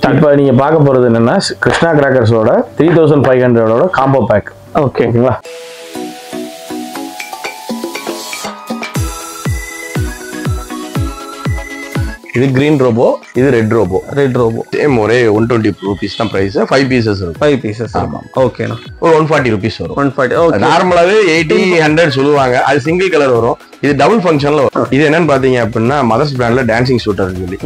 இப்போ நீங்க பார்க்க போறது என்னன்னா கிருஷ்ணா கிராக்கர்ஸோட 3500 காம்போ பேக். ஓகேங்களா? இது கிரீன் ரோபோ, இது ரெட் ரோபோ. சேம் ஒரே 120 rupees தான் பிரைஸ். 5 பீசஸ் இருக்கும். 5 பீசஸ். ஆமா. ஓகேண்ணா. ஒரு 140 rupees வரும். 140. ஓகே. நார்மலாவே 80 100 சொல்லுவாங்க. அது சிங்கிள் கலர் வரும். இது டபுள் ஃபங்க்ஷன்ல வரும். இது என்னன்னு பாத்தீங்க அப்படின்னா மதர்ஸ் பிராண்ட்ல டான்சிங் ஷூட்டர் சொல்லி.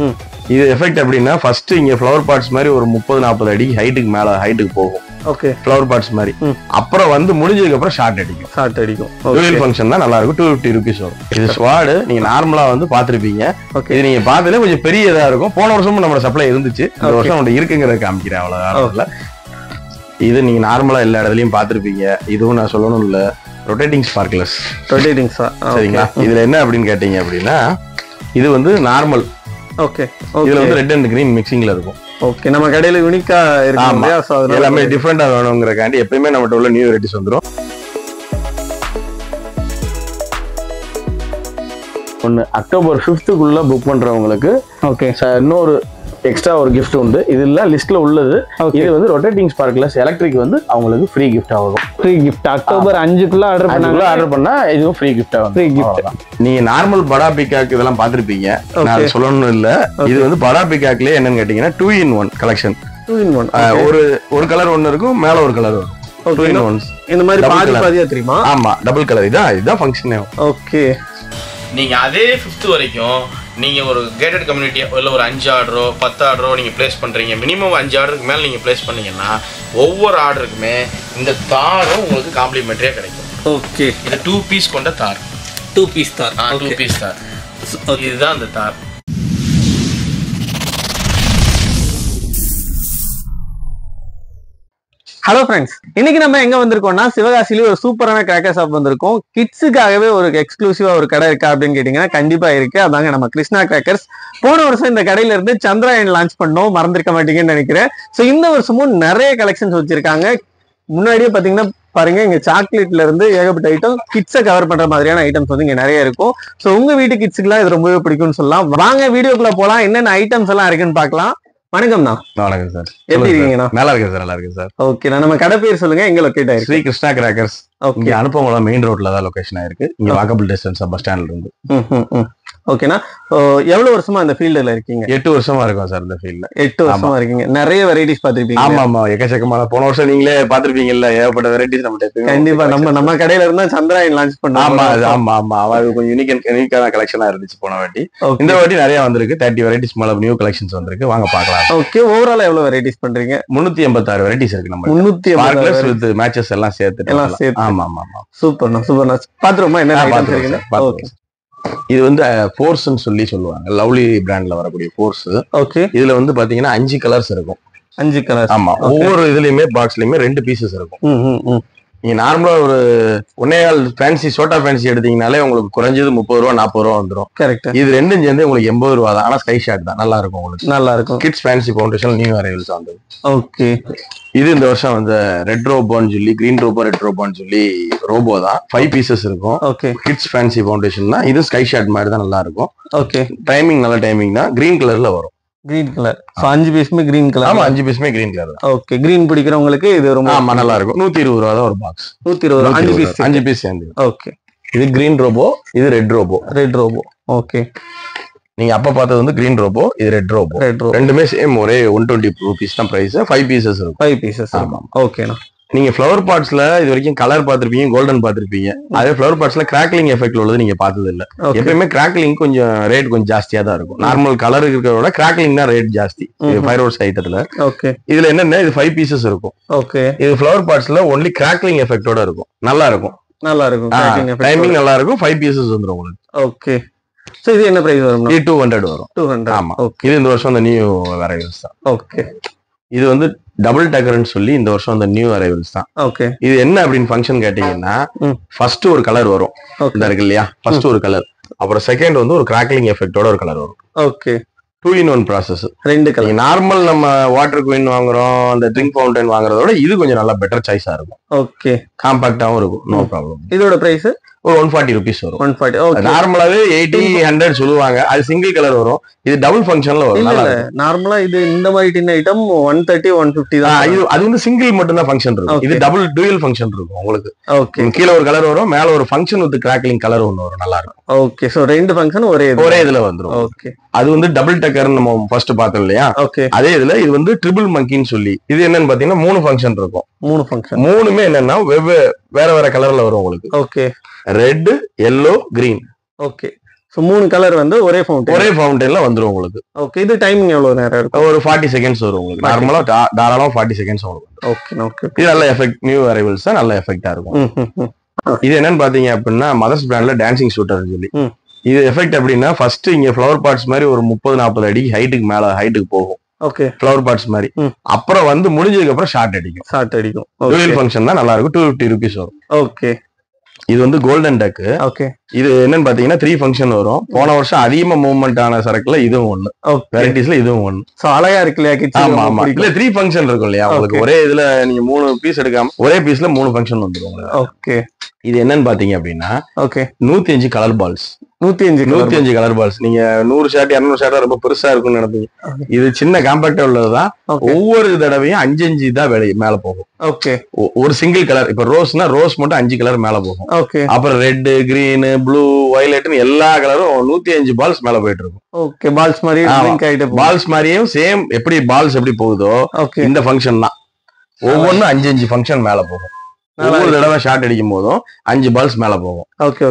இது எஃபெக்ட் எப்படின்னா ஃபர்ஸ்ட் இங்க ஃப்ளவர் பாட்ஸ் மாதிரி ஒரு 30-40 அடி ஹைட்டுக்கு போகும். ஓகே. ஃப்ளவர் பாட்ஸ் மாதிரி. அப்புறம் வந்து முடிஞ்சதுக்கு அப்புறம் ஷார்ட் அடிக்கும். டூயல் ஃபங்க்ஷன் தான் நல்லா இருக்கும். 250 rupees வரும். இது ஸ்வாடு நீங்க நார்மலா வந்து பாத்திருப்பீங்க. இது நீங்க பார்த்ததுல கொஞ்சம் பெரிய இதா இருக்கும். போன வருஷமும் நம்ம சப்ளை இருந்துச்சு. இந்த வருஷம் நம்ம இருக்குங்கிறத காமிக்கிறேன் அவ்வளவுதான். இது நீங்க நார்மலா எல்லா இடத்துலயும் பாத்திருப்பீங்க. இதுவும் நான் சொல்லணும் இல்ல, ரொட்டேட்டிங் ஸ்பார்க்லர்ஸ். சரிங்களா? இதுல என்ன அப்படின்னு கேட்டீங்க அப்படின்னா இது வந்து நார்மல். ஓகே. இதுல வந்து ரெட் அண்ட் கிரீன் மிக்சிங்ல இருக்கும். ஓகே. நம்ம கடையில யூனிக்கா இருக்கு. எல்லாமே டிஃபரெண்டா வேணுங்கிறக்காண்டி எப்பயுமே நம்மகிட்ட உள்ள நியூ வெரைட்டிஸ் வந்துடும். அக்டோபர் 5th புக் பண்றவங்களுக்கு ஓகே இன்னொரு எக்ஸ்ட்ரா ஒரு கிஃப்ட் உண்டு. இதெல்லாம் லிஸ்ட்ல உள்ளது. இது வந்து ரொட்டேட்டிங் ஸ்பார்க்லர்ஸ் எலக்ட்ரிக் வந்து அவங்களுக்கு ஃப்ரீ கிஃப்ட் ஆகும். ஃப்ரீ கிஃப்ட் அக்டோபர் 5க்குள்ள ஆர்டர் பண்ணா இதுவும் ஃப்ரீ கிஃப்ட் ஆகும். Free gift. நீங்க நார்மல் படா பிகாக் இதெல்லாம் பாத்திருப்பீங்க. நான் சொல்லணும் இல்ல, இது வந்து படா பிகாக்லயே என்னன்னு கேட்டீங்கன்னா 2-in-1 கலெக்ஷன். 2-in-1. ஒரு கலர் ஒன்னு இருக்கும், மேல ஒரு கலர் வரும். 2-in-1 இந்த மாதிரி பாதியா தெரியுமா? ஆமா, டபுள் கலர். இதுதான் ஃபங்க்ஷனே. ஓகே. நீங்க அதே 5th வரைக்கும் நீங்க ஒரு கேட்டட் கம்யூனிட்டி இல்ல ஒரு 5 ஆர்டரோ 10 ஆர்டரோ நீங்க பிளேஸ் பண்றீங்க. மினிமம் 5 ஆர்டருக்கு மேல நீங்க பிளேஸ் பண்ணீங்கன்னா ஒவ்வொரு ஆர்டருக்குமே இந்த தாரும் உங்களுக்கு காம்ப்ளிமெண்டரியா கிடைக்கும். ஓகே. இது 2 பீஸ் கொண்ட தார். 2 பீஸ் தார். 2 பீஸ் தார். இதுதான் அந்த தார். ஹலோ ஃப்ரெண்ட்ஸ், இன்னைக்கு நம்ம எங்க வந்திருக்கோம்னா சிவகாசியில ஒரு சூப்பரான கிராக்கர் ஷாப் வந்திருக்கோம். கிட்ஸுக்காகவே ஒரு எக்ஸ்க்ளூசிவா ஒரு கடை இருக்கா அப்படின்னு கேட்டீங்கன்னா கண்டிப்பா இருக்கு. அதாங்க நம்ம கிருஷ்ணா கிராக்கர்ஸ். போன வருஷம் இந்த கடையில இருந்து சந்திராயன் லான்ச் பண்ணோம், மறந்திருக்க மாட்டீங்கன்னு நினைக்கிறேன். ஸோ இந்த வருஷமும் நிறைய கலெக்ஷன்ஸ் வச்சிருக்காங்க. முன்னாடியே பாத்தீங்கன்னா பாருங்க, இங்க சாக்லேட்ல இருந்து ஏகப்பட்ட ஐட்டம், கிட்ஸை கவர் பண்ற மாதிரியான ஐட்டம்ஸ் வந்து இங்க நிறைய இருக்கும். ஸோ உங்க வீட்டு கிட்ஸுக்குலாம் இது ரொம்பவே பிடிக்கும்னு சொல்லலாம். வாங்க வீடியோக்குள்ள போலாம், என்னென்ன ஐட்டம்ஸ் எல்லாம் இருக்குன்னு பாக்கலாம். வணக்கம்ண்ணா. வணக்கம் சார். எப்படி இருக்கீங்கண்ணா? நல்லா இருக்கு சார். நல்லா இருக்கு சார். ஓகே. நம்ம கடை பேர் சொல்லுங்க, எங்க லொகேட் ஆயிருக்கு? ஸ்ரீ கிருஷ்ணா கிராக்கர்ஸ். இங்க அனுப்பவங்கள மெயின் ரோட்ல தான் லொகேஷன் ஆயிருக்கு. இங்க வாக்கபிள் டிஸ்டன்ஸ் பஸ் ஸ்டாண்ட்ல இருந்து. ஓகேண்ணா. எவ்வளவு வருஷமா இந்த ஃபீல்டுல இருக்கீங்க? 8 வருஷமா இருக்கும் சார் இந்த ஃபீல்ட்ல. 8 வருஷமா இருக்கீங்க. நிறைய வெரைட்டிஸ் பாத்திருப்பீங்க. ஆமா, எக்கச்சக்கமான. போன வருஷம் நீங்களே பாத்திருப்பீங்கல்ல, ஏகப்பட்ட வெரைட்டிஸ் நம்ம. கண்டிப்பா நம்ம கடையில இருந்தா சந்திராயன் லான்ச் பண்ணோம். ஆமா. அது கொஞ்சம் யூனிக்கான கலெக்ஷனா இருந்துச்சு போன வாட்டி. இந்த வாட்டி நிறைய வந்திருக்கு. 30 வெரைட்டிஸ் மேல நியூ கலெக்ஷன்ஸ் வந்திருக்கு. வாங்க பாக்கலாம். ஓகே. ஓவரால் எவ்வளவு வெரைட்டிஸ் பண்றீங்க? 386 வெரைட்டிஸ் இருக்கு நம்ம. 386 வித் மேட்சஸ் எல்லாம் சேர்த்து. ஆமா. சூப்பர்ண்ணா. பாத்துருமா என்ன ஐட்டம்ஸ் இருக்குன்னு? ஓகே. இது வந்து ஃபோர்ஸ்ன்னு சொல்லுவாங்க. லவ்லி பிராண்ட்ல வரக்கூடிய ஃபோர்ஸ். ஓகே. இதுல வந்து பாத்தீங்கன்னா 5 கலர்ஸ் இருக்கும். 5 கலர்ஸ். ஆமா. ஒவ்வொரு இதுலயுமே பாக்ஸ்லயுமே 2 பீசஸ் இருக்கும். நீங்க நார்மலா ஒரு 1.25 ஃபேன்சி சோட்டா ஃபேன்சி எடுத்தீங்கனாலே உங்களுக்கு குறைஞ்சது 30 ரூபா 40 ரூபா வந்துடும். கரெக்ட். இது ரெண்டும் சேர்ந்து உங்களுக்கு 80 ரூபா தான். ஆனா ஸ்கை ஷாட் தான். நல்லா இருக்கும் உங்களுக்கு. நல்லா இருக்கும். Kids fancy foundation new arrivals வந்தது. ஓகே. இது இந்த வருஷம் வந்து ரெட் ரோபோன்னு சொல்லி, கிரீன் ரோபோ ரெட் ரோபோன்னு சொல்லி ரோபோ தான். 5 பீசஸ் இருக்கும். ஓகே. கிட்ஸ் ஃபேன்சி ஃபவுண்டேஷன் தான். இது ஸ்கை ஷாட் மாதிரி தான். நல்லா இருக்கும். ஓகே. டைமிங் நல்ல டைமிங் தான். கிரீன் கலர்ல வரும். Green colour. 5 பீஸ்மே கிரீன் கலர். ஆமா, 5 பீஸ்மே கிரீன் கலர் தான். ஓகே. கிரீன் பிடிக்கிறவங்களுக்கு இது ரொம்ப நல்லா இருக்கும். 120 ரூபா தான் ஒரு பாக்ஸ். 120. 5 பீஸ் சேர்ந்து. ஓகே. இது கிரீன் ரோபோ, இது ரெட் ரோபோ. ஓகே. நீங்க அப்ப பார்த்தது வந்து கிரீன் ரோபோ, இது ரெட் ரோபோ. ரெண்டுமே சேம் ஒரே 120 rupees தான் பிரைஸ். 5 பீசஸ் இருக்கும். 5 பீசஸ். ஆமா. ஓகேண்ணா. நீங்க ஃப்ளவர் பாட்ஸ்ல இது வரைக்கும் கலர் பாத்திருப்பீங்க, கோல்டன் பாத்திருப்பீங்க. அதே ஃப்ளவர் பாட்ஸ்ல கிராக்லிங் எஃபெக்ட் உள்ளது நீங்க பார்த்தது இல்ல. எப்பயுமே கிராக்லிங் கொஞ்சம் ரேட் கொஞ்சம் ஜாஸ்தியா தான் இருக்கும். நார்மல் கலர் இருக்கிறத கிராக்லிங் தான் ரேட் ஜாஸ்தி ஃபயர் ஒர்க்ஸ் ஐட்டத்துல. ஓகே. இதுல என்னன்னா இது 5 பீசஸ் இருக்கும். ஓகே. இது ஃப்ளவர் பாட்ஸ்ல ஒன்லி கிராக்லிங் எஃபெக்டோட இருக்கும். நல்லா இருக்கும். டைமிங் நல்லா இருக்கும். 5 பீசஸ் வந்துரும் உங்களுக்கு. ஓகே. சோ இது என்ன பிரைஸ் வரும்? இது 200 வரும். 200. ஆமா. இது இந்த வருஷம் அந்த நியூ அரைவல்ஸ் தான். ஓகே. இது வந்து டபுள் டக்கர்னு சொல்லி இந்த வருஷம் அந்த நியூ அரைவல்ஸ் தான். ஓகே. இது என்ன அப்படின்னு ஃபங்க்ஷன் கேட்டீங்கன்னா ஃபர்ஸ்ட் ஒரு கலர் வரும். இந்த இருக்கு இல்லையா, ஃபர்ஸ்ட் ஒரு கலர். அப்புறம் செகண்ட் வந்து ஒரு கிராக்லிங் எஃபெக்டோட ஒரு கலர் வரும். Okay. 2-in-1 process. 2 colour. Normal நம்ம வாட்டர் குயின் வாங்குறோம், அந்த ட்ரிங்க் ஃபவுண்டன் வாங்குறதோட இது கொஞ்சம் நல்லா பெட்டர் சாய்ஸா இருக்கும். ஓகே. காம்பாக்டாவும் இருக்கும். No problem. இதோட பிரைஸ் ஒரு 140 rupees வரும். 140. ஓகே. நார்மலாவே 80 100 சொல்லுவாங்க. அது சிங்கிள் கலர் வரும். இது டபுள் ஃபங்க்ஷன்ல வரும். இல்ல நார்மலா இது இந்த மாதிரி டின் ஐட்டம் 130 150 தான். அது வந்து சிங்கிள் மட்டும் தான் ஃபங்க்ஷன் இருக்கும். இது டபுள் டூயல் ஃபங்க்ஷன் இருக்கும் உங்களுக்கு. ஓகே. கீழ ஒரு கலர் வரும், மேல ஒரு ஃபங்க்ஷன் வித் கிராக்லிங் கலர் ஒன்னு வரும். நல்லா இருக்கும். ஓகே. சோ ரெண்டு ஃபங்க்ஷன் ஒரே இதுல வந்துரும். ஓகே. அது வந்து டபுள் டக்கர் நம்ம ஃபர்ஸ்ட் பார்த்தோம் இல்லையா? ஓகே. அதே இதுல இது வந்து ட்ரிபிள் மங்கின்னு சொல்லி இது என்னன்னு பாத்தீங்கன்னா 3 ஃபங்க்ஷன் இருக்கும். 3 ஃபங்க்ஷன். மூணுமே என்னன்னா வேற வேற கலர்ல வரும் உங்களுக்கு. Okay. Red, yellow, green. Okay. So 3 colour வந்து ஒரே ஃபவுண்டன்ல வந்துரும் உங்களுக்கு. ஓகே. இது டைமிங் எவ்வளவு நேரம் இருக்கும்? ஒரு 40 செகண்ட்ஸ் வரும் உங்களுக்கு. நார்மலா தாராளமா 40 செகண்ட்ஸ் வரும். ஓகே. ஓகே. இது நல்ல எஃபெக்ட், நியூ அரைவல்ஸ் நல்ல எஃபெக்ட்டா இருக்கும். இது என்னன்னு பாத்தீங்க அப்படின்னா மதர்ஸ் பிராண்ட்ல டான்சிங் ஷூட்டர் சொல்லி இது எஃபெக்ட் அப்படின்னா ஃபர்ஸ்ட் இங்க ஃப்ளவர் பாட்ஸ் மாதிரி ஒரு 30-40 அடி ஹைட்டுக்கு போகும். ஓகே. ஃப்ளவர் பாட்ஸ் மாதிரி. அப்புறம் வந்து முடிஞ்சதுக்கு அப்புறம் ஷார்ட் அடிக்கும். டூயல் ஃபங்க்ஷன் தான் நல்லா இருக்கும். 250 rupees வரும். ஓகே. இது வந்து கோல்டன் டக். ஓகே. இது என்னன்னு பாத்தீங்கன்னா 3 ஃபங்க்ஷன் வரும். போன வருஷம் அதிகமா மூவ்மெண்ட் ஆன சரக்குல இதுவும் ஒண்ணு, வெரைட்டிஸ்ல இதுவும் ஒண்ணு. சோ அழகா இருக்கு இல்லையா கிட்ஸ்? ஆமா. இல்ல 3 ஃபங்க்ஷன் இருக்கும் இல்லையா உங்களுக்கு. ஒரே இதுல நீங்க 3 பீஸ் எடுக்காம ஒரே பீஸ்ல 3 ஃபங்க்ஷன் வந்துரும் உங்களுக்கு. ஓகே. இது என்னன்னு பாத்தீங்க அப்படின்னா okay 105 colour balls. 105 colour balls. நீங்க 100 ஷாட் 200 ஷாட் ரொம்ப பெருசா இருக்கும்னு நினைப்பீங்க. இது சின்ன காம்பாக்டா உள்ளதுதான். ஒவ்வொரு தடவையும் 5 தான் மேல போகும். ஓகே. ஒரு சிங்கிள் கலர். இப்ப ரோஸ்னா ரோஸ் மட்டும் 5 கலர் மேல போகும். ஓகே. அப்புறம் ரெட், கிரீன், ப்ளூ, வயலட்னு எல்லா கலரும் 105 பால்ஸ் மேல போயிட்டு இருக்கும். ஓகே. பால்ஸ் மாதிரியும் சேம் எப்படி பால்ஸ் எப்படி போகுதோ இந்த ஃபங்க்ஷன் தான். ஒவ்வொன்னும் 5 ஃபங்க்ஷன் மேல போகும். ஒவ்வொரு தடவை ஷாட் அடிக்கும் போதும் 5 பால்ஸ் மேல போகும்.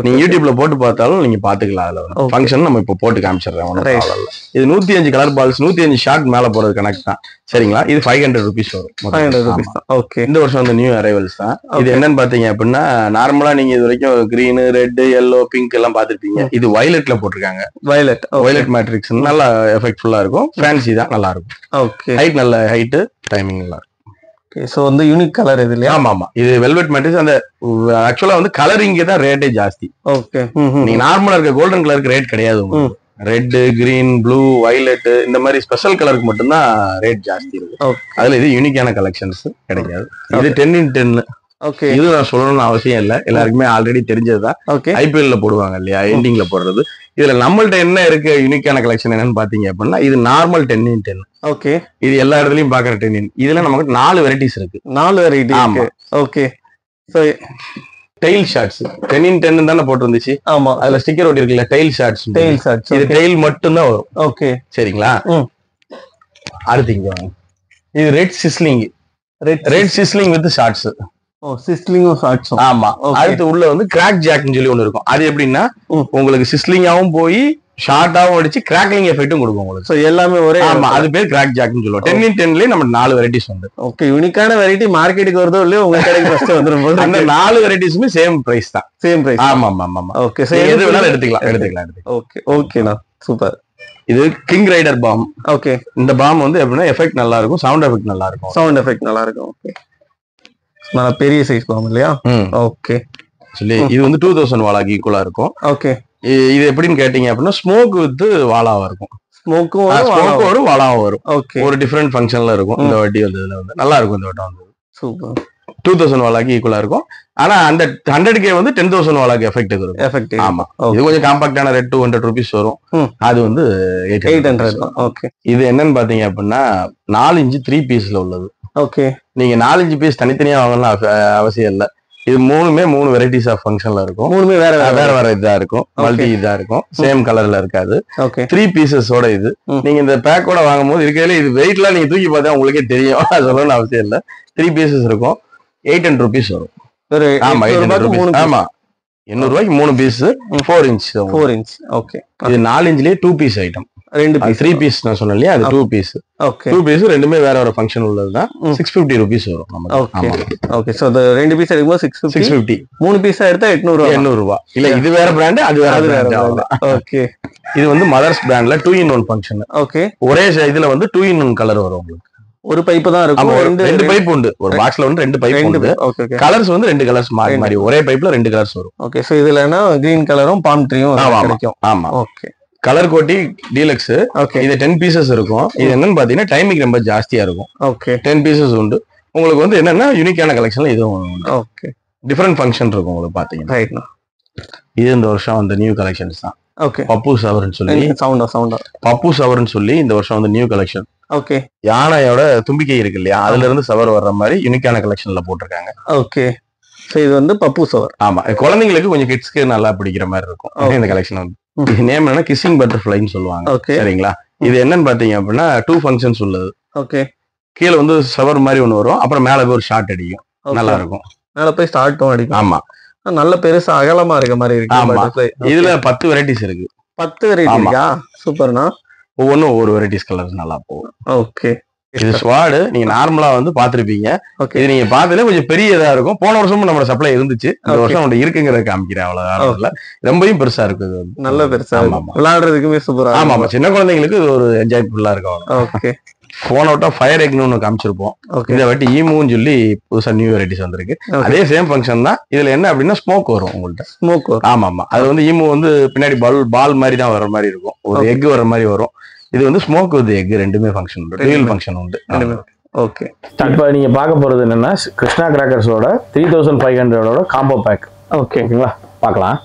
நீங்க யூடியூப்ல போட்டு பார்த்தாலும் நீங்க பாத்துக்கலாம். அதுல ஃபங்க்ஷன் நம்ம இப்ப போட்டு காமிச்சிடுறேன். இது 105 கலர் பால்ஸ் 105 ஷாட் மேல போறது கணக்கு தான். சரிங்களா? இது 500 rupees வரும். 500 rupees தான். ஓகே. இந்த வருஷம் வந்து நியூ அரைவல்ஸ் தான். இது என்னன்னு பாத்தீங்க அப்படின்னா நார்மலா நீங்க இது வரைக்கும் கிரீன், ரெட், yellow, பிங்க் எல்லாம் பாத்துருப்பீங்க. இது வயலட்ல போட்டிருக்காங்க. வயலட் மேட்ரிக்ஸ் நல்லா எஃபெக்ட்ஃபுல்லா இருக்கும். ஃபேன்சி தான், நல்லா இருக்கும். ஓகே. ஹைட் நல்ல ஹைட், டைமிங் நல்லா இருக்கும். சோ வந்து யூனிக் கலர் இது இல்லையா? ஆமா. இது வெல்வெட் மேட்ரிக்ஸ். அந்த ஆக்சுவலா வந்து கலரிங்க தான் ரேட்டே ஜாஸ்தி. ஓகே. நீங்க நார்மலா இருக்க கோல்டன் கலருக்கு ரேட் கிடையாது. ரெட், கிரீன், ப்ளூ, வயலட் இந்த மாதிரி ஸ்பெஷல் கலருக்கு மட்டும்தான் ரேட் ஜாஸ்தி இருக்கு. அதுல இது யூனிக்கான கலெக்ஷன்ஸ் கிடைக்காது. இது 10x10. ஓகே. இது நான் சொல்லணும்னு அவசியம் இல்ல, எல்லாருக்குமே ஆல்ரெடி தெரிஞ்சதுதான். ஐபிஎல்ல போடுவாங்க இல்லையா, எண்டிங்ல போடுறது. இதுல நம்மள்ட்ட என்ன இருக்கு யூனிக்கான கலெக்ஷன் என்னன்னு பாத்தீங்க அப்படின்னா இது நார்மல் 10x10. ஓகே. இது எல்லா இடத்துலயும் பாக்குற 10x. இதுல நமக்கு 4 வெரைட்டிஸ் இருக்கு. 4 வெரைட்டி. ஆமா. Okay. So tail shots 10x10 தானே போட்டு இருந்துச்சு. ஆமா. அதுல ஸ்டிக்கர் ஒட்டி இருக்குல்ல, டெயில் ஷாட்ஸ். இது டெயில் மட்டும் தான் வரும். ஓகே. சரிங்களா? அடுத்து இது ரெட் சிஸ்லிங் வித் ஷார்ட்ஸ். சிஸ்லிங்கும் ஷார்ட்ஸும். ஆமா. அடுத்து உள்ள வந்து கிராக் ஜாக்னு சொல்லி ஒண்ணு இருக்கும். அது எப்படின்னா உங்களுக்கு சிஸ்லிங்காவும் போய் ஷார்ட்டாவும் அடிச்சு கிராக்லிங் எஃபெக்ட்டும் கொடுக்கும் உங்களுக்கு. சோ எல்லாமே ஒரே. ஆமா. அது பேர் கிராக் ஜாக்னு சொல்லுவோம். 10x10லயே நம்ம 4 வெரைட்டிஸ் வந்து. ஓகே. யூனிக்கான வெரைட்டி மார்க்கெட்டுக்கு வருதோ இல்லையோ உங்க கடைக்கு ஃபர்ஸ்ட் வந்துரும் போல. அந்த 4 வெரைட்டிஸுமே சேம் பிரைஸ் தான். Same price. ஆமா. ஓகே. சோ எது வேணாலும் எடுத்துக்கலாம். ஓகே. ஓகேண்ணா, சூப்பர். இது கிங் ரைடர் பாம். ஓகே. இந்த பாம் வந்து எப்படின்னா எஃபெக்ட் நல்லா இருக்கும், சவுண்ட் எஃபெக்ட் நல்லா இருக்கும். ஓகே. நல்ல பெரிய சைஸ் பாம் இல்லையா? ஓகே. சொல்லி இது வந்து 2000 வாலாக்கு ஈக்குவலா இருக்கும். ஓகே. இது எப்படின்னு கேட்டீங்க அப்படின்னா ஸ்மோக் வித் வாலாவா இருக்கும். ஸ்மோக்கும் வரும், வாலாவும் வரும். ஓகே. ஒரு டிஃபரெண்ட் ஃபங்க்ஷன்ல இருக்கும். இந்த வட்டி வந்து இதுல வந்து நல்லா இருக்கும். இந்த வட்டம் வந்து சூப்பர். 2000 வாலாக்கு ஈக்குவலா இருக்கும். ஆனா அந்த 100K வந்து 10,000 வாலாக்கு எஃபெக்ட் இருக்கும். ஆமா. இது கொஞ்சம் காம்பாக்டான ரேட் 200 rupees வரும். அது வந்து 800. ஓகே. இது என்னன்னு பாத்தீங்க அப்படின்னா 4 inch 3 பீஸ்ல உள்ளது. ஓகே. நீங்க 4 inch பீஸ் தனித்தனியா வாங்கலாம் அவசியம் இல்ல. இது 3 வெரைட்டிஸ் ஆஃப் ஃபங்க்ஷன்ல இருக்கும். 3 வேற இதா இருக்கும். மல்டி இதா இருக்கும். சேம் கலர்ல இருக்காது. ஓகே. 3 பீசஸோட இது நீங்க இந்த பேக்கோட வாங்கும் போது இருக்கிறதுல இது வெயிட்லாம் நீங்க தூக்கி பார்த்தா உங்களுக்கே தெரியும். அது சொல்லணும்னு அவசியம் இல்ல. 3 பீசஸ் இருக்கும். 800 rupees வரும். ஆமா. 800 rupees. ஆமா. 800 ரூபாய்க்கு 3 பீஸ் 4 inch. ஓகே. இது 4 inchலயே 2 பீஸ் ஐட்டம். 3 பீஸ் நான் சொன்னேன் இல்லையா, அது 2 பீஸ். ஓகே. 2 பீஸ் ரெண்டுமே வேற ஃபங்க்ஷன் உள்ளதுதான். 650 rupees வரும் நமக்கு. ஓகே. சோ அந்த 2 பீஸ் எடுக்கும்போது 650. 3 பீஸா எடுத்தா 800 ரூபாய். இல்ல இது வேற பிராண்ட், அது வேற பிராண்ட். ஓகே. இது வந்து மதர்ஸ் பிராண்ட்ல 2-in-1 ஃபங்க்ஷன். ஓகே. ஒரே இதுல வந்து 2-in-1 கலர் வரும் உங்களுக்கு. ஒரு பைப் தான் இருக்கும். ரெண்டு பைப் உண்டு. ஒரு பாக்ஸ்ல வந்து 2 பைப் உண்டு. கலர்ஸ் வந்து 2 கலர்ஸ் மாறி மாறி ஒரே பைப்ல 2 கலர்ஸ் வரும். ஓகே. சோ இதுலனா கிரீன் கலரும் பாம் ட்ரீயும் கிடைக்கும். ஆமா. ஓகே. கலர் கோட்டி டீலக்ஸ். இது 10 பீசஸ் இருக்கும். இது என்னன்னு பாத்தீங்கன்னா டைமிங் ரொம்ப ஜாஸ்தியா இருக்கும். ஓகே. 10 பீசஸ் உண்டு. உங்களுக்கு வந்து என்னன்னா யூனிக்கான கலெக்ஷன்ல இதுவும் உண்டு. ஓகே. டிஃபரெண்ட் ஃபங்க்ஷன் இருக்கும் உங்களுக்கு பாத்தீங்கன்னா. ரைட்ண்ணா. இது இந்த வருஷம் வந்து நியூ கலெக்ஷன்ஸ் தான். ஓகே. பப்பு சவர்னு சொல்லி பப்பு சவர்னு சொல்லி இந்த வருஷம் வந்து நியூ கலெக்ஷன். ஓகே. யானையோட தும்பிக்கை இருக்கு இல்லையா, அதுல இருந்து சவர் வர்ற மாதிரி யூனிக்கான கலெக்ஷன்ல போட்டிருக்காங்க. ஓகே. சோ இது வந்து பப்பு சவர். ஆமா, குழந்தைங்களுக்கு கொஞ்சம் கிட்ஸ்க்கு நல்லா பிடிக்கிற மாதிரி இருக்கும் இந்த கலெக்ஷன் வந்து. இது நேம் என்ன, கிஸ்ஸிங் பட்டர்ஃப்ளைன்னு சொல்லுவாங்க. சரிங்களா? இது என்னன்னு பாத்தீங்க அப்படின்னா 2 ஃபங்க்ஷன்ஸ் உள்ளது. ஓகே. கீழே வந்து சவர் மாதிரி ஒண்ணு வரும், அப்புறம் மேல போய் ஒரு ஷார்ட் அடிக்கும். நல்லா இருக்கும். மேல போய் ஸ்டார்ட்டும் அடிக்கும். ஆமா, நல்ல பெருசா அகலமா இருக்க மாதிரி இருக்கு. ஆமா, இதுல 10 வெரைட்டிஸ் இருக்கு. 10 வெரைட்டி இருக்கா? சூப்பர்னா. ஒவ்வொன்றும் ஒவ்வொரு வெரைட்டிஸ் கலர்ஸ் நல்லா போகும். ஓகே. இது ஸ்வாடு நீங்க நார்மலா வந்து பாத்திருப்பீங்க. இது நீங்க பார்த்ததுல கொஞ்சம் பெரிய இதா இருக்கும். போன வருஷமும் நம்ம சப்ளை இருந்துச்சு, இந்த வருஷம் நம்ம இருக்குங்கிறத காமிக்கிறேன். அவ்வளவுதான், ரொம்பவும் பெருசா இருக்கு. நல்ல பெருசா விளையாடுறதுக்குமே சூப்பரா. ஆமா ஆமா, சின்ன குழந்தைங்களுக்கு இது ஒரு என்ஜாய்ஃபுல்லா இருக்கும். ஓகே. போன வட்டம் ஃபயர் எக்னு ஒன்று காமிச்சிருப்போம். இந்த வாட்டி ஈமுன்னு சொல்லி புதுசா நியூ வெரைட்டிஸ் வந்திருக்கு. அதே சேம் ஃபங்க்ஷன் தான். இதுல என்ன அப்படின்னா ஸ்மோக் வரும் உங்கள்ட்ட. ஸ்மோக் வரும். ஆமா ஆமா, அது வந்து ஈமு வந்து பின்னாடி பால் மாதிரி தான் வர மாதிரி இருக்கும், ஒரு எக் வர மாதிரி வரும். இது வந்து ஸ்மோக் வித் எக் ரெண்டுமே ஃபங்க்ஷன் உண்டு, ரியல் ஃபங்க்ஷன் உண்டு. ஓகே. இப்போ நீங்க பார்க்க போறது என்னன்னா கிருஷ்ணா கிராக்கர்ஸோட 3500 காம்போ பேக். ஓகே. ஓகேங்களா, பார்க்கலாம்.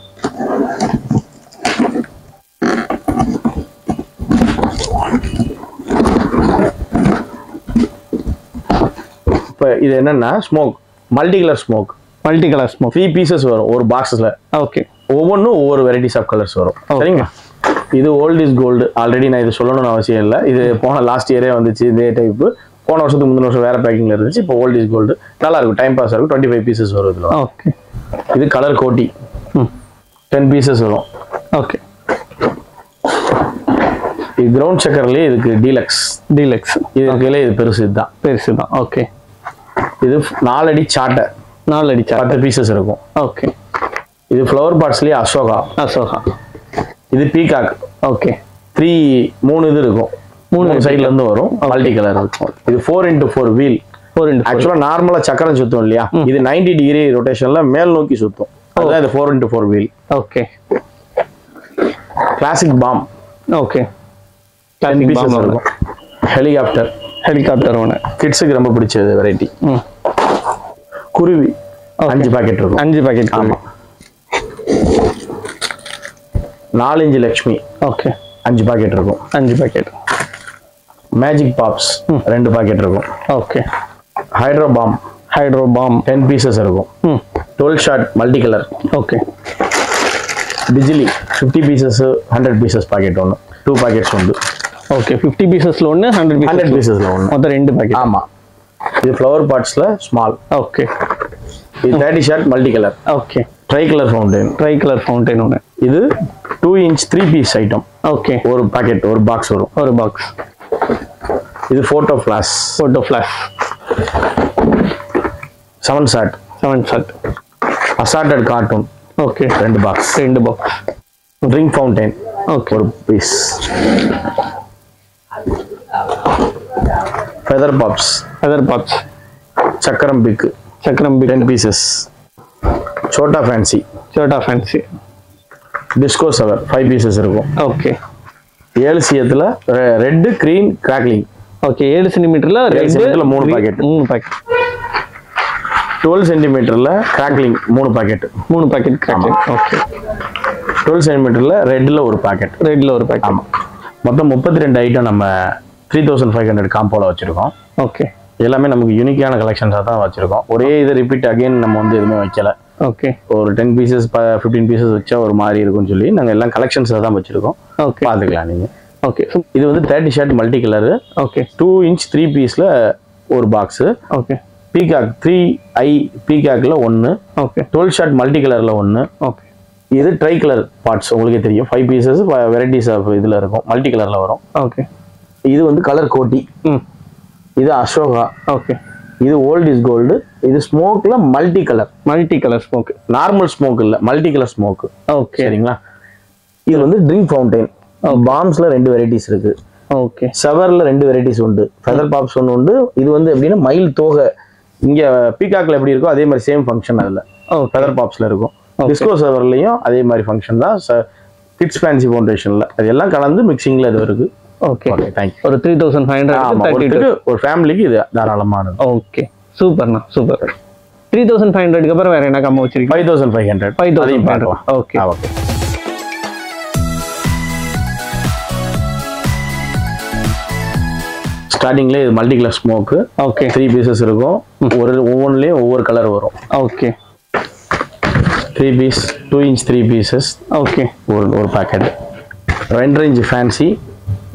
இப்போ இது என்னன்னா smoke, multi colour smoke. 3 pieces வரும் ஒரு பாக்ஸ்ல. ஓகே. ஒவ்வொன்றும் ஒவ்வொரு வெரைட்டிஸ் ஆஃப் கலர்ஸ் வரும். சரிங்களா? இது ஓல்ட் இஸ் கோல்டு. ஆல்ரெடி நான் இது சொல்லணும்னு அவசியம் இல்லை. இது போன லாஸ்ட் இயரே வந்துச்சு இதே டைப்பு. போன வருஷத்துக்கு முந்தின வருஷம் வேற பேக்கிங்ல இருந்துச்சு. இப்போ ஓல்ட் இஸ் கோல்டு நல்லா இருக்கும், டைம் பாஸ் இருக்கும். 25 பீசஸ் வரும் இதுல. ஓகே. இது கலர் கோட்டி 10 பீசஸ் வரும். ஓகே. இது கிரவுண்ட் சக்கர்லயே இதுக்கு டீலக்ஸ். இதுக்குள்ளே இது பெருசு தான். ஓகே. இது 4 அடி சாட்டை. 10 பீசஸ் இருக்கும். ஓகே. இது ஃப்ளவர் பாட்ஸ்லயே அசோகா. இது பீகாக். ஓகே. 3 இது இருக்கும், 3 சைட்ல இருந்து வரும், மல்டி கலர் இருக்கும். இது 4x4 வீல். ஆக்சுவலா நார்மலா சக்கரம் சுத்தும் இல்லையா, இது 90 டிகிரி ரொட்டேஷன்ல மேல் நோக்கி சுத்தும். அதுதான் இது 4x4 wheel. Okay. Classic bomb. Okay. 10 pieces இருக்கும். ஹெலிகாப்டர் ஒன்று கிட்ஸுக்கு ரொம்ப பிடிச்சது வெரைட்டி. குருவி 5 பாக்கெட் இருக்கும். 5 பாக்கெட். ஆமா. 4 இன்ச் லக்ஷ்மி. ஓகே. 5 பாக்கெட் இருக்கும். 5 பாக்கெட். மேஜிக் பாப்ஸ் 2 பாக்கெட் இருக்கும். ஓகே. ஹைட்ரோ பாம் 10 பீசஸ் இருக்கும். 12 ஷாட் மல்டி கலர். ஓகே. பிஜிலி 50 பீசஸ் 100 பீசஸ் பாக்கெட் ஒன்று, 2 பாக்கெட்ஸ் உண்டு. ஓகே. 50 பீசஸ்ல ஒன்று, 100 பீசஸ்ல ஒன்று, மொத்தம் 2 பாக்கெட். ஆமா. இது ஃப்ளவர் பாட்ஸ்ல ஸ்மால். ஓகே. இது 30 shot multi colour. Okay. Tri colour fountain ஒன்று. இது 2 இன்ச் 3 பீஸ் ஐட்டம். ஓகே. ஒரு பாக்கெட், ஒரு பாக்ஸ் வரும். ஒரு பாக்ஸ். இது photo flash 7 shot. Assorted cartoon. Okay. 2 box. Ring fountain. Okay. ஒரு பீஸ். ஃபெதர் பாப்ஸ் சக்கரம் பிக் 10 பீசஸ். சோட்டா ஃபேன்சி டிஸ்கோ சவர் 5 பீசஸ் இருக்கும். ஓகே. 7 சியத்துல ரெட் கிரீன் கிராக்லிங். ஓகே. 7 சென்டிமீட்டர்ல 3 பாக்கெட். 12 சென்டிமீட்டர்ல கிராக்லிங் 3 பாக்கெட். கிராக்லிங். ஓகே. 12 சென்டிமீட்டர்ல ரெட்ல ஒரு பாக்கெட். ஆமா. மொத்தம் 32 ஐட்டம் நம்ம 3500 காம்போல வச்சிருக்கோம். ஓகே. எல்லாமே நமக்கு யூனிக்கான கலெக்ஷன்ஸாக தான் வச்சிருக்கோம். ஒரே இது ரிப்பீட் அகைன் நம்ம வந்து எதுவுமே வைக்கல. ஓகே. ஒரு 10 பீசஸ் 15 பீசஸ் வச்சா ஒரு மாதிரி இருக்கும்னு சொல்லி நாங்கள் எல்லாம் கலெக்ஷன்ஸில் தான் வச்சிருக்கோம். ஓகே. பார்த்துக்கலாம் நீங்கள். ஓகே. இது வந்து 30 shot multi colour. Okay. 2 inch 3 பீஸில் ஒரு பாக்ஸு. ஓகே. பீகாக் 3i பீகாக்ல 1. ஓகே. 12 ஷாட் மல்டி கலரில் 1. ஓகே. இது ட்ரை கலர் பார்ட்ஸ் உங்களுக்கே தெரியும். 5 பீசஸ் வெரைட்டிஸ் ஆஃப் இதில் இருக்கும், மல்டி கலரில் வரும். ஓகே. இது வந்து கலர் கோட்டி. இது அசோகா. ஓகே. இது ஓல்ட் இஸ் கோல்டு. இது ஸ்மோக்ல multi colour smoke. Normal smoke இல்ல, மல்டி கலர் ஸ்மோக். ஓகே. சரிங்களா? இது வந்து ட்ரிங்க் ஃபவுண்டைன். பாம்ஸ்ல 2 வெரைட்டிஸ் இருக்கு. ஓகே. சவர்ல 2 வெரைட்டிஸ் உண்டு. ஃபெதர் பாப்ஸ் ஒன்று உண்டு. இது வந்து எப்படின்னா மயில் தோகை இங்க பீகாக்ல எப்படி இருக்கோ அதே மாதிரி சேம் ஃபங்க்ஷன் அதுல ஃபெதர் பாப்ஸ்ல இருக்கும். டிஸ்கோ சவர்லயும் அதே மாதிரி ஃபங்க்ஷன் தான். கிட்ஸ் ஃபேன்சி ஃபவுண்டேஷன்ல அது எல்லாம் கலந்து மிக்சிங்ல இது இருக்கு. ஓகே. தேங்க்யூ. ஒரு 3500 ஒரு ஃபேமிலிக்கு இது தாராளமானது. ஓகே. சூப்பர்ண்ணா, சூப்பர். 3500க்கு அப்புறம் வேற என்ன காம்போ வச்சிருக்கீங்க? 5500. 5500. Okay okay. ஸ்டார்டிங்ல இது multi colour smoke. Okay 3 pieces இருக்கும். ஒவ்வொன்றுலயும் ஒவ்வொரு கலர் வரும். Okay 3 piece 2 inch 3 pieces. Okay ஒரு packet. 2 inch fancy.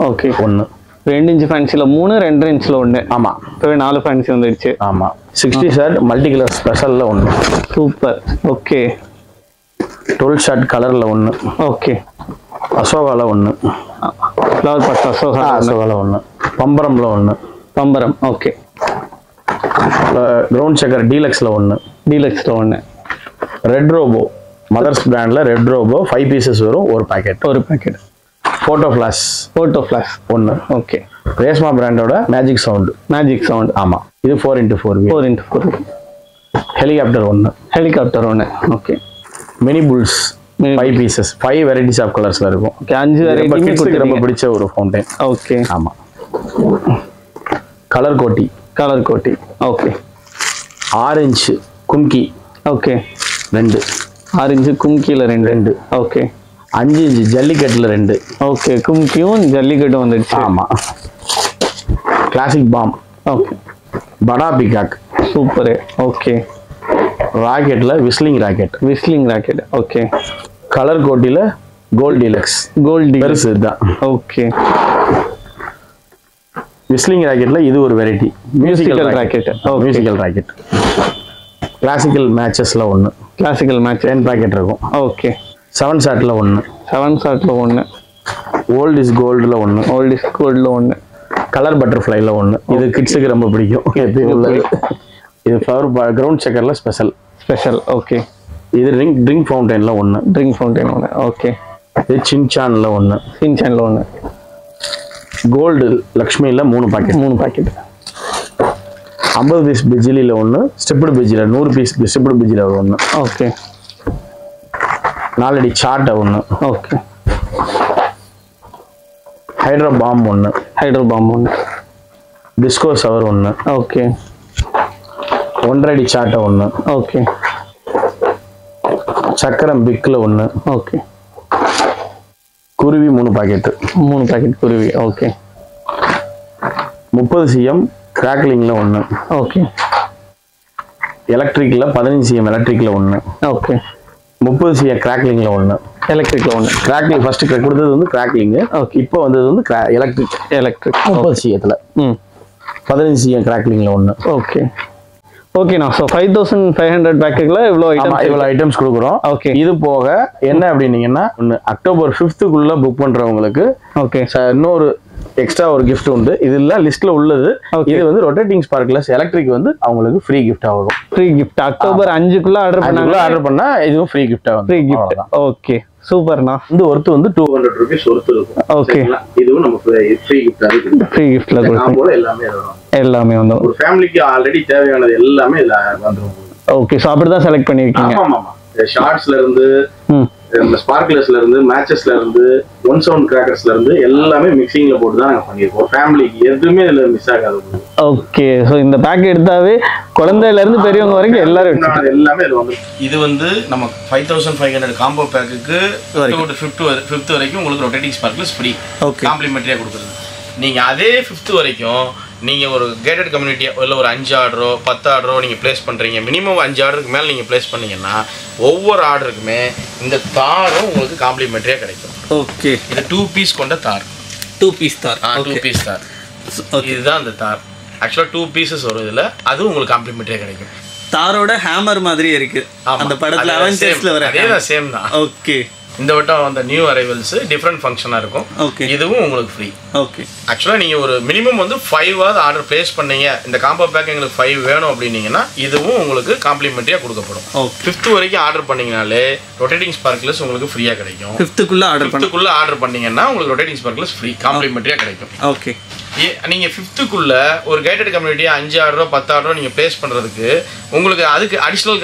Okay 1. 2 inch ஃபேன்சில 3, 2 inchல 1. ஆமா. இப்போ 4 ஃபேன்சி வந்துருச்சு. ஆமா. 60 ஷாட் மல்டி கலர் ஸ்பெஷல்ல 1. சூப்பர். ஓகே 12 ஷாட் கலர்ல 1. ஓகே அசோகால 1. ஃப்ளவர் பாட் அசோகால 1. பம்பரம்ல 1. பம்பரம். ஓகே கிரவுண்ட் செக்கர் டீலக்ஸ்ல 1. டீலக்ஸ்ல 1. ரெட் ரோபோ மதர்ஸ் பிராண்ட்ல ரெட் ரோபோ 5 பீசஸ் வரும். ஒரு பாக்கெட். Photo flash 1. ஓகே ரேஸ்மா பிராண்டோட மேஜிக் சவுண்ட். ஆமா. இது 4x4. 4x4. Helicopter 1. Okay mini புல்ஸ் 5 பீசஸ். 5 வெரைட்டிஸ் ஆஃப் கலர்ஸ்ல இருக்கும். ஓகே 5 வெரைட்டிஸ் ரொம்ப பிடிச்ச ஒரு ஃபவுண்டைன். ஓகே ஆமா. கலர் கோட்டி. ஓகே ஆரஞ்சு கும்கி. ஓகே 2. ஆரஞ்சு கும்கில 2. ஓகே 5 inch ஜல்லிக்கட்டுல 2. ஓகே கும்கியும் ஜல்லிக்கட்டும் வந்துருச்சு. ஆமா. Classic bomb. ஓகே படா பிகாக். சூப்பர். ஓகே ராக்கெட்ல விஸ்லிங் ராக்கெட். ஓகே கலர் கோட்டில கோல்ட் டீலக்ஸ். பெருசு இதுதான். ஓகே விஸ்லிங் ராக்கெட்ல இது ஒரு வெரைட்டி. Musical rocket. கிளாசிக்கல் மேட்சஸ்ல 1. 10 பாக்கெட் இருக்கும். ஓகே 7 ஷாட்ல 1. ஓல்ட் இஸ் கோல்டுல 1. கலர் பட்டர்ஃப்ளைல 1. இது கிட்ஸுக்கு ரொம்ப பிடிக்கும். இது ஃப்ளவர் கிரவுண்ட் செக்கர்ல ஸ்பெஷல். ஓகே இது ட்ரிங்க் ஃபவுண்டைன்ல 1. ஓகே இது சின்சான்ல 1. கோல்டு லக்ஷ்மியில 3 பாக்கெட். 50 பீஸ் பிஜிலில 1. ஸ்டெப்டு பிஜில 100 பீஸ் ஸ்டெப்டு பிஜில 1. ஓகே 4 அடி chart 1. Okay hydro bomb 1. Disco shower 1. Okay 1 அடி சார்ட் 1. ஓகே சக்கரம் பிக்ல 1. ஓகே குருவி 3 பாக்கெட். குருவி. ஓகே 30 cm கிராக்லிங்ல 1. ஓகே எலக்ட்ரிக்ல 15 cm எலக்ட்ரிக்ல 1. ஓகே 30 cm கிராக்லிங்ல 1. எலக்ட்ரிக்ல 1. கிராக்லிங் ஃபர்ஸ்ட் கொடுத்தது வந்து கிராக்லிங். ஓகே இப்போ வந்தது வந்து எலக்ட்ரிக் 30 cmல 15 cm கிராக்லிங்ல 1. ஓகே ஓகேண்ணா. ஸோ 5500 பேக்கெட்ல இவ்வளோ ஐட்டம்ஸ் கொடுக்குறோம். ஓகே இது போக என்ன அப்படின்னீங்கன்னா அக்டோபர் 5th புக் பண்றவங்களுக்கு ஓகே இன்னொரு எக்ஸ்ட்ரா ஒரு கிஃப்ட் உண்டு. இதெல்லாம் லிஸ்ட்ல உள்ளது. இது வந்து ரொட்டேட்டிங் ஸ்பார்க்லெஸ் எலக்ட்ரிக் வந்து அவங்களுக்கு ஃப்ரீ கிஃப்ட் ஆகும். அக்டோபர் 5க்குள்ள ஆர்டர் பண்ணா இதுவும் ஃப்ரீ கிஃப்ட் ஆகும். Free gift. ஓகே சூப்பர்ண்ணா. இந்த ஒர்த்து வந்து 200 rupees ஒர்த்து இருக்கும். ஓகே இதுவும் நம்ம ஃப்ரீ கிஃப்ட் ஆகும். ஃப்ரீ கிஃப்ட்ல எல்லாமே வந்து ஒரு ஃபேமிலிக்கு ஆல்ரெடி தேவையானது எல்லாமே இதுல வந்துரும். ஓகே சோ அப்படிதான் செலக்ட் பண்ணிருக்கீங்க. ஆமா. ஷார்ட்ஸ்ல இருந்து ஸ்பார்க்லர்ஸ்ல இருந்து மேட்சஸ்ல இருந்து 1 sound கிராக்கர்ஸ்ல இருந்து எல்லாமே மிக்சிங்ல போட்டு தான் நாங்க பண்ணிருக்கோம். ஃபேமிலிக்கு எதுவுமே இதுல மிஸ் ஆகாது. ஓகே சோ இந்த பேக் எடுத்தாவே குழந்தையில இருந்து பெரியவங்க வரைக்கும் எல்லாரும் எல்லாமே இது வந்து இது வந்து நம்ம 5500 காம்போ பேக்குக்கு 5th வரைக்கும் உங்களுக்கு ரொட்டேட்டிங் ஸ்பார்க்லர்ஸ் ஃப்ரீ காம்ப்ளிமெண்டரியா கொடுக்குறது. நீங்க அதே 5th வரைக்கும் நீங்க ஒரு கேட்டட் கம்யூனிட்டியா இல்ல ஒரு 5 ஆர்டரோ 10 ஆர்டரோ நீங்க பிளேஸ் பண்றீங்க. மினிமம் 5 ஆர்டருக்கு மேல நீங்க பிளேஸ் பண்ணீங்கன்னா ஒவ்வொரு ஆர்டருக்குமே இந்த தாரும் உங்களுக்கு காம்ப்ளிமெண்டரியா கிடைக்கும். ஓகே இது 2 பீஸ் கொண்ட தார். 2 பீஸ் தார். 2 பீஸ் தார். இதுதான் அந்த தார். ஆக்சுவலா 2 பீசஸ் வரும் இதுல. அது உங்களுக்கு காம்ப்ளிமெண்டரியா கிடைக்கும். தாரோட ஹேமர் மாதிரி இருக்கு அந்த படத்துல அவெஞ்சர்ஸ்ல வர. அதேதான் சேம் தான். ஓகே இந்த வட்டம் அந்த நியூ அரைவல்ஸ் டிஃபரெண்ட் ஃபங்க்ஷனா இருக்கும். ஓகே இதுவும் உங்களுக்கு ஃப்ரீ. ஓகே ஆக்சுவலா நீங்க ஒரு மினிமம் வந்து 5 ஆர்டர் பிளேஸ் பண்ணீங்க. இந்த காம்போ பேக் எங்களுக்கு 5 வேணும் அப்படின்னீங்கன்னா இதுவும் உங்களுக்கு காம்ப்ளிமெண்டரியா கொடுக்கப்படும். 5th வரைக்கும் ஆர்டர் பண்ணீங்கனாலே ரொட்டேட்டிங் ஸ்பார்க்லர்ஸ் உங்களுக்கு ஃப்ரீயா கிடைக்கும். 5th ஆர்டர் பண்ணீங்கன்னா உங்களுக்கு ரொட்டேட்டிங் ஸ்பார்க்லர்ஸ் ஃப்ரீ காம்ப்ளிமெண்டரியா கிடைக்கும். ஓகே நீங்க 5th ஒரு கைடட் கம்யூனிட்டியா 5 ஆர்டரோ 10 ஆர்டரோ நீங்க பிளேஸ் பண்றதுக்கு உங்களுக்கு அதுக்கு அடிஷனல்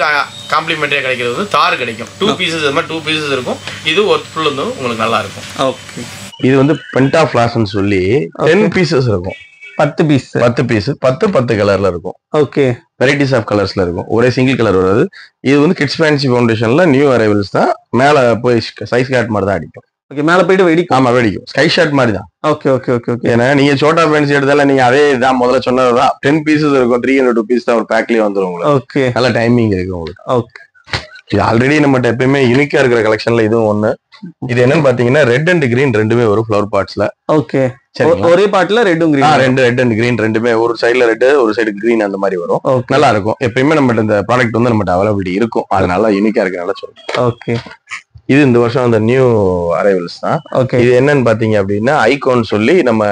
காம்ப்ளிமெண்டரியா கிடைக்கிறது வந்து தார் கிடைக்கும். 2 பீசஸ் அது மாதிரி 2 பீசஸ் இருக்கும். இது ஒர்த்ஃபுல் வந்து உங்களுக்கு நல்லா இருக்கும். ஓகே இது வந்து பென்டா ஃபிளாஷ்னு சொல்லி 10 பீசஸ் இருக்கும். 10 பீஸ் 10 கலர்ல இருக்கும். ஓகே வெரைட்டிஸ் ஆஃப் கலர்ஸ்ல இருக்கும், ஒரே சிங்கிள் கலர் வராது. இது வந்து கிட்ஸ் ஃபேன்சி ஃபவுண்டேஷன்ல நியூ அரைவல்ஸ் தான். மேல போய் சைஸ் கேட் மாதிரி தான் அடிக்கும். ஓகே, மேல போயிட்டு வெடிக்கும். ஆமா வெடிக்கும், ஸ்கை ஷாட் மாதிரி தான். Okay okay okay okay. ஏன்னா நீங்க சோட்டா ஃபேன்சி எடுத்தால நீங்க அதே இதான் முதல்ல சொன்னதுதான். 10 பீசஸ் இருக்கும், 300 rupees தான் ஒரு பேக்லயே வந்துடும் உங்களுக்கு. ஓகே, நல்ல டைமிங் இருக்கு உங்களுக்கு. ஓகே, இது ஆல்ரெடி நம்மகிட்ட எப்பயுமே யூனிக்கா இருக்கிற கலெக்ஷன்ல இதுவும் ஒண்ணு. இது என்னன்னு பாத்தீங்கன்னா ரெட் அண்ட் கிரீன் ரெண்டுமே வரும் ஃபிளவர் பாட்ஸ்ல. ஓகே, ஒரே பாட்ல ரெட்டும் கிரீன். ரெட் அண்ட் கிரீன் ரெண்டுமே, ஒரு சைடுல ரெட் ஒரு சைடு கிரீன் அந்த மாதிரி வரும். நல்லா இருக்கும். எப்பயுமே நம்மகிட்ட இந்த ப்ராடக்ட் வந்து நம்மகிட்ட அவைலபிலிட்டி இருக்கும். அதனால யூனிக்கா இருக்கனால சொல்றேன். ஓகே, இது இந்த வருஷம் அந்த நியூ அரைவல்ஸ் தான். ஓகே, இது என்னன்னு பாத்தீங்க அப்படின்னா ஐகோன் சொல்லி நம்ம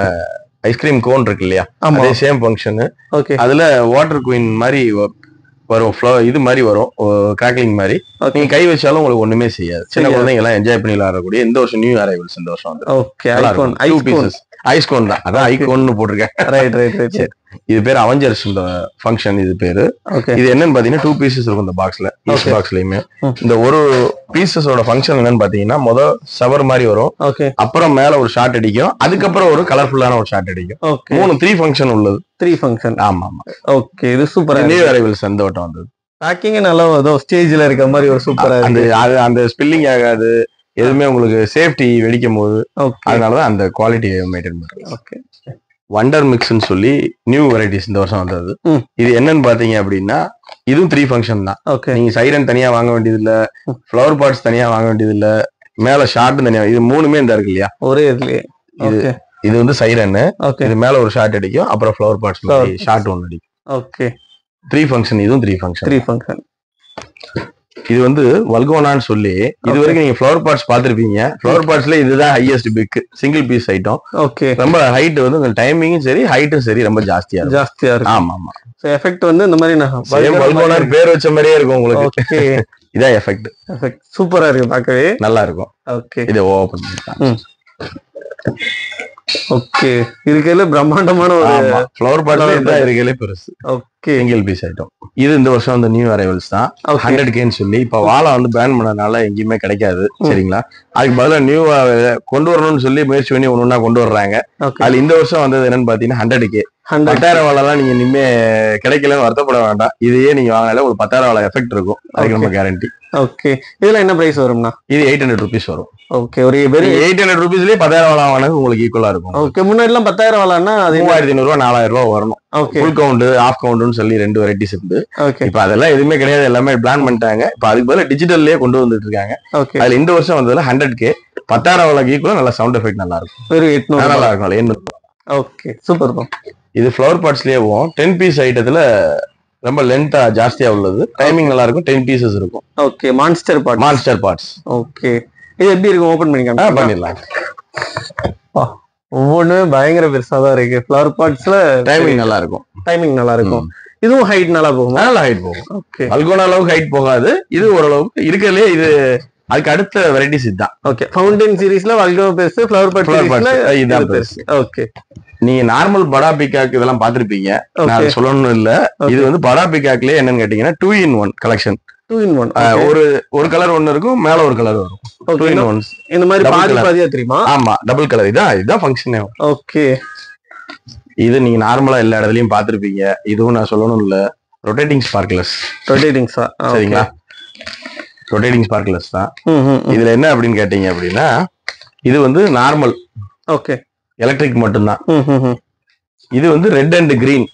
ஐஸ்கிரீம் கோன் இருக்கு இல்லையா, அதே சேம் ஃபங்க்ஷன். ஓகே, அதுல வாட்டர் குயின் மாதிரி வரும், இது மாதிரி வரும், கிராக்லிங் மாதிரி. நீங்க கை வச்சாலும் உங்களுக்கு ஒண்ணுமே செய்யாது. சின்ன குழந்தைங்க எல்லாம் என்ஜாய் பண்ணி விளையாடக்கூடிய இந்த வருஷம் நியூ அரைவல்ஸ் இந்த வருஷம் வந்து. ஓகே, ஐகோன் ஐஸ்கோன் தான், அதான் ஐகோன் போட்டிருக்கேன். Right right right. சரி, இது பேர் அவெஞ்சர்ஸ் இந்த ஃபங்க்ஷன் இது பேரு. இது என்னன்னு பாத்தீங்கன்னா 2 pieces இருக்கும் இந்த பாக்ஸ்ல. ஈச் பாக்ஸ்லயுமே இந்த ஒரு பீசஸோட ஃபங்க்ஷன் என்னன்னு பாத்தீங்கன்னா முதல் சவர் மாதிரி வரும். ஓகே, அப்புறம் மேல ஒரு ஷாட் அடிக்கும், அதுக்கப்புறம் ஒரு கலர்ஃபுல்லான ஒரு ஷாட் அடிக்கும். ஓகே, 3 ஃபங்க்ஷன் உள்ளது. 3 ஃபங்க்ஷன். ஆமா ஆமா. ஓகே, இது சூப்பரா நியூ அரைவல்ஸ் அந்த வட்டம் வந்தது. பேக்கிங் நல்லா ஏதோ ஸ்டேஜ்ல இருக்க மாதிரி ஒரு சூப்பரா அந்த ஸ்பில்லிங் ஆகாது, எதுவுமே உங்களுக்கு சேஃப்டி வெடிக்கும் போது. அதனாலதான் அந்த குவாலிட்டி மெயின்டைன் பண்றது. ஓகே, வண்டர் மிக்ஸ்ன்னு சொல்லி நியூ வெரைட்டிஸ் இந்த வருஷம் வந்தது. இது என்னன்னு பாத்தீங்க அப்படின்னா இதுவும் 3 ஃபங்க்ஷன் தான். ஓகே, நீங்க சைரன் தனியா வாங்க வேண்டியது இல்ல, ஃபிளவர் பாட்ஸ் தனியா வாங்க வேண்டியது இல்ல, மேல ஷார்ட் தனியா. இது 3மே இந்த இருக்கு இல்லையா ஒரே இதுலயே. இது வந்து சைரன். இது மேல ஒரு ஷார்ட் அடிக்கும், அப்புறம் ஃபிளவர் பாட்ஸ் ஷார்ட் ஒன்னு அடிக்கும். Okay, 3 function. இதுவும் 3 ஃபங்க்ஷன். 3 ஃபங்க்ஷன். இது வந்து வல்கோனான்னு சொல்லி இது வரைக்கும் நீங்க ஃபிளவர் பாட்ஸ் பாத்திருப்பீங்க. ஃபிளவர் பாட்ஸ்ல இதுதான் highest big single piece item. Okay, ரொம்ப ஹைட் வந்து டைமிங்கும் சரி ஹைட்டும் சரி ரொம்ப ஜாஸ்தியா இருக்கு. ஆமா ஆமா. சோ எஃபெக்ட் வந்து இந்த மாதிரி வல்கோனான் பேர் வச்ச மாதிரியே இருக்கும் உங்களுக்கு. ஓகே, இதான் எஃபெக்ட். சூப்பரா இருக்கு, பார்க்கவே நல்லா இருக்கும். ஓகே, இதை ஓபன் பண்ணிக்கலாம். ஓகே, இருக்கல பிரம்மாண்டமான ஒரு ஃபிளவர் பாட்ல இதான் இருக்கல பெருசு. Okay, single piece item. இது இந்த வருஷம் அந்த நியூ அரைவல்ஸ் தான். 100Kன்னு சொல்லி இப்ப வாழை வந்து பேன் பண்ணனால எங்கேயுமே கிடைக்காது. சரிங்களா, அதுக்கு பதிலாக நியூவா கொண்டு வரணும்னு சொல்லி முயற்சி பண்ணி ஒண்ணு ஒண்ணா கொண்டு வர்றாங்க. அதுல இந்த வருஷம் வந்தது என்னன்னு பாத்தீங்கன்னா 100K. 10,000 வாழெல்லாம் நீங்க இனிமே கிடைக்கலன்னு வருத்தப்பட வேண்டாம். இதையே நீங்க வாங்கினால ஒரு 10,000 வாழை எஃபெக்ட் இருக்கும், அதுக்கு நம்ம கேரண்டி. ஓகே, இதுல என்ன பிரைஸ் வரும்னா? இது 800 rupees வரும். ஓகே, ஒரு 800 rupeesலயே 10,000 வாழை வாங்கினது உங்களுக்கு ஈக்குவலா இருக்கும். ஓகே, முன்னாடி எல்லாம் 10,000 வாழான்னா அது 3,500 ரூபாய் 4,000 ரூபாய் வரணும். ஃபுல் கவுண்ட் ஆஃப் கவுண்ட்னு சொல்லி 2 வெரைட்டிஸ் இருந்து. இப்ப அதெல்லாம் எதுவுமே கிடையாது, எல்லாமே பிளான் பண்ணிட்டாங்க. இப்ப அதுக்கு பதிலா டிஜிட்டல்லயே கொண்டு வந்துட்டு இருக்காங்க. அதுல இந்த வருஷம் வந்ததுல 100K 10,000 வாழைக்கு ஈக்குவலா நல்ல சவுண்ட் எஃபெக்ட் நல்லா இருக்கும். வெறும் 800 நல்லா இருக்கும். 800. Okay, super bro. இது ஃபிளவர் பாட்ஸ்லயேவும் 10 பீஸ் ஐட்டத்துல ரொம்ப லென்த்தா ஜாஸ்தியா உள்ளது. டைமிங் நல்லா இருக்கும். 10 pieces இருக்கும். Okay, monster parts. ஓகே, இது எப்படி இருக்கும்? ஓபன் பண்ணிடலாம். ஒவ்வொன்றுமே பயங்கர பெருசா தான் இருக்கு. ஃபிளவர் பாட்ஸ்ல டைமிங் நல்லா இருக்கும். இதுவும் ஹைட் நல்லா போகும். நல்லா ஹைட் போகும். ஓகே, அல்கோனா அளவுக்கு ஹைட் போகாது. இது ஓரளவுக்கு இருக்கலே. இது அதுக்கு அடுத்த வெரைட்டிஸ் இதுதான். ஓகே, ஃபவுண்டைன் சீரிஸ்ல வல்கோனா பெருசு, ஃபிளவர் பாட்ஸ்ல இதுதான் பெருசு. ஓகே, நீங்க நார்மல் படா பிகாக் இதெல்லாம் பாத்திருப்பீங்க, நான் சொல்லணும் இல்ல. இது வந்து படா பிகாக்லயே என்னன்னு கேட்டீங்கன்னா 2 in 1 கலெக்ஷன். 2 in 1. ஒரு கலர் ஒன்னு இருக்கும், மேல ஒரு கலர் வரும். 2 in 1 இந்த மாதிரி பாதியா தெரியுமா? ஆமா, டபுள் கலர். இதுதான் ஃபங்க்ஷனே. ஓகே, இது நீங்க நார்மலா எல்லா இடத்துலயும் பாத்திருப்பீங்க. இதுவும் நான் சொல்லணும் இல்ல, ரொட்டேட்டிங் ஸ்பார்க்லர்ஸ். சரிங்களா, ரொட்டேட்டிங் ஸ்பார்க்லர்ஸ் தான். இதுல என்ன அப்படின்னு கேட்டீங்க அப்படின்னா இது வந்து நார்மல். ஓகே, எலக்ட்ரிக் மட்டும்தான். இது வந்து ரெட் அண்ட் கிரீன்.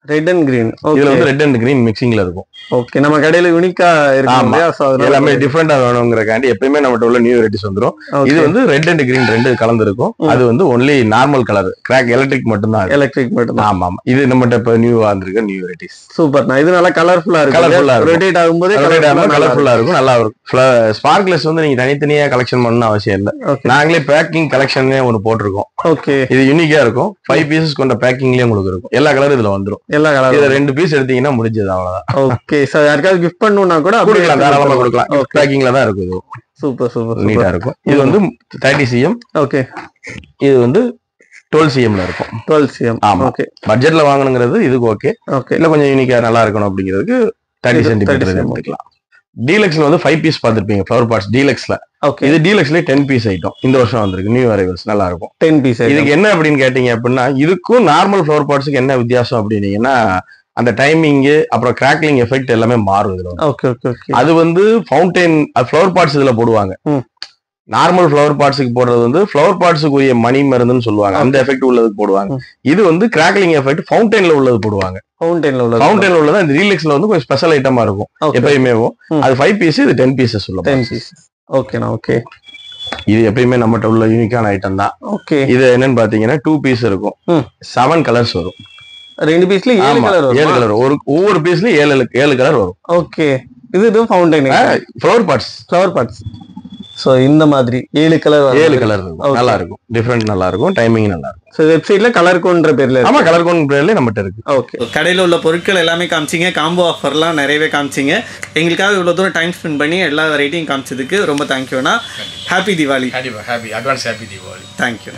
இதுல வந்து ரெட் அண்ட் கிரீன் மிக்சிங்ல இருக்கும். ஓகே, நம்ம கடையில யூனிக்கா இருக்கு, எல்லாமே டிஃபரெண்டா வேணுங்கிறக்காண்டி எப்பயுமே நம்மகிட்ட உள்ள நியூ வெரைட்டிஸ் வந்துரும். இது வந்து ரெட் அண்ட் கிரீன் 2 கலந்து இருக்கும். அது வந்து only normal colour, crack electric மட்டும்தான். ஆமா ஆமா. இது நம்மகிட்ட இப்ப நியூவா வந்திருக்க நியூ வெரைட்டிஸ். சூப்பர். இது நல்லா கலர்ஃபுல்லா இருக்கும். ரொட்டேட் ஆகும்போது கலர்ஃபுல்லா இருக்கும், நல்லா இருக்கும். ஸ்பார்க்லெஸ் வந்து நீங்க தனித்தனியா கலெக்ஷன் பண்ணணும் அவசியம் இல்ல. நாங்களே பேக்கிங் கலெக்ஷனே ஒன்னு போட்டிருக்கோம். ஓகே, இது யூனிக்கா இருக்கும். 5 pieces கொண்ட பேக்கிங்லயே உங்களுக்கு இருக்கும். எல்லா கலரும் இதுல வந்துரும். இதுல 2 பீஸ் எடுத்தீங்கன்னா முடிஞ்சது, அவ்வளவுதான். ஓகே, சார் யாருக்காவது கிஃப்ட் பண்ணனும்னா கூட கொடுக்கலாம், தாராளமா கொடுக்கலாம். பேக்கிங்ல தான் இருக்கும். இது சூப்பர் நீட்டா இருக்கும். இது வந்து 30 cm. ஓகே, இது வந்து 12 cmல இருக்கும். 12 cm. ஆமா. ஓகே, பட்ஜெட்ல வாங்கணுங்கிறது இதுக்கு ஓகே. இல்ல கொஞ்சம் யூனிக்கா நல்லா இருக்கணும் அப்படிங்கிறதுக்கு 30 cm எடுத்துக்கலாம். டீலக்ஸ்ல வந்து 5 பீஸ் பாத்திருப்பீங்க ஃபிளவர் பாட்ஸ் டீலக்ஸ்ல. இது டீலக்ஸ்ல 10 பீஸ் ஐட்டம் இந்த வருஷம் வந்திருக்கு. நியூ அரைவல்ஸ் நல்லா இருக்கும். 10 பீஸ். இதுக்கு என்ன அப்படின்னு கேட்டீங்க அப்படின்னா இதுக்கும் நார்மல் ஃபிளவர் பாட்ஸ்க்கு என்ன வித்தியாசம் அப்படின்னீங்கன்னா அந்த டைமிங்கு அப்புறம் கிராக்லிங் எஃபெக்ட் எல்லாமே மாறும் இதுல. Okay okay okay. அது வந்து ஃபவுண்டைன் ஃப்ளவர் பாட்ஸ் இதுல போடுவாங்க. நார்மல் ஃப்ளவர் பாட்ஸுக்கு போடுறது வந்து ஃப்ளவர் பாட்ஸுக்குரிய மணி மருந்துன்னு சொல்லுவாங்க, அந்த எஃபெக்ட் உள்ளதுக்கு போடுவாங்க. இது வந்து கிராக்லிங் எஃபெக்ட் ஃபவுண்டைன்ல உள்ளது போடுவாங்க. ஃபவுண்டைன்ல உள்ளது இந்த ரீலெக்ஸ்ல வந்து கொஞ்சம் ஸ்பெஷல் ஐட்டமா இருக்கும் எப்பயுமே. அது 5 பீஸ், இது 10 பீசஸ் உள்ள 10 பீஸ். ஓகேண்ணா ஓகே. இது எப்பயுமே நம்மகிட்ட உள்ள யூனிக்கான ஐட்டம் தான். ஓகே. இது என்னன்னு பாத்தீங்கன்னா 2 பீஸ் இருக்கும், 7 கலர்ஸ் வரும். 2 பீஸ்ல 7 கலர் வரும். 7 கலர் ஒவ்வொரு பீஸ்லயும் 7 கலர் வரும். ஓகே. இது ஃபவுண்டைன் ஃப்ளவர் பாட்ஸ். சோ இந்த மாதிரி 7 கலர் இருக்கும். நல்லா இருக்கும், டிஃபரெண்ட் நல்லா இருக்கும், டைமிங் நல்லா இருக்கும். சோ வெப்சைட்ல கலர் கோன்ற பேர்ல ஆமா, கலர் கோன் பேர்ல நம்மகிட்ட இருக்கு. ஓகே. கடையில உள்ள பொருட்கள் எல்லாமே காமிச்சிங்க, காம்போ ஆஃபர்லாம் நிறையவே காமிச்சிங்க. எங்களுக்காக இவ்வளவு தூரம் டைம் ஸ்பெண்ட் பண்ணி எல்லா வெரைட்டியும் காமிச்சதுக்கு ரொம்ப தேங்க்யூண்ணா. Happy Deepavali. Happy advance happy Deepavali. Thank you.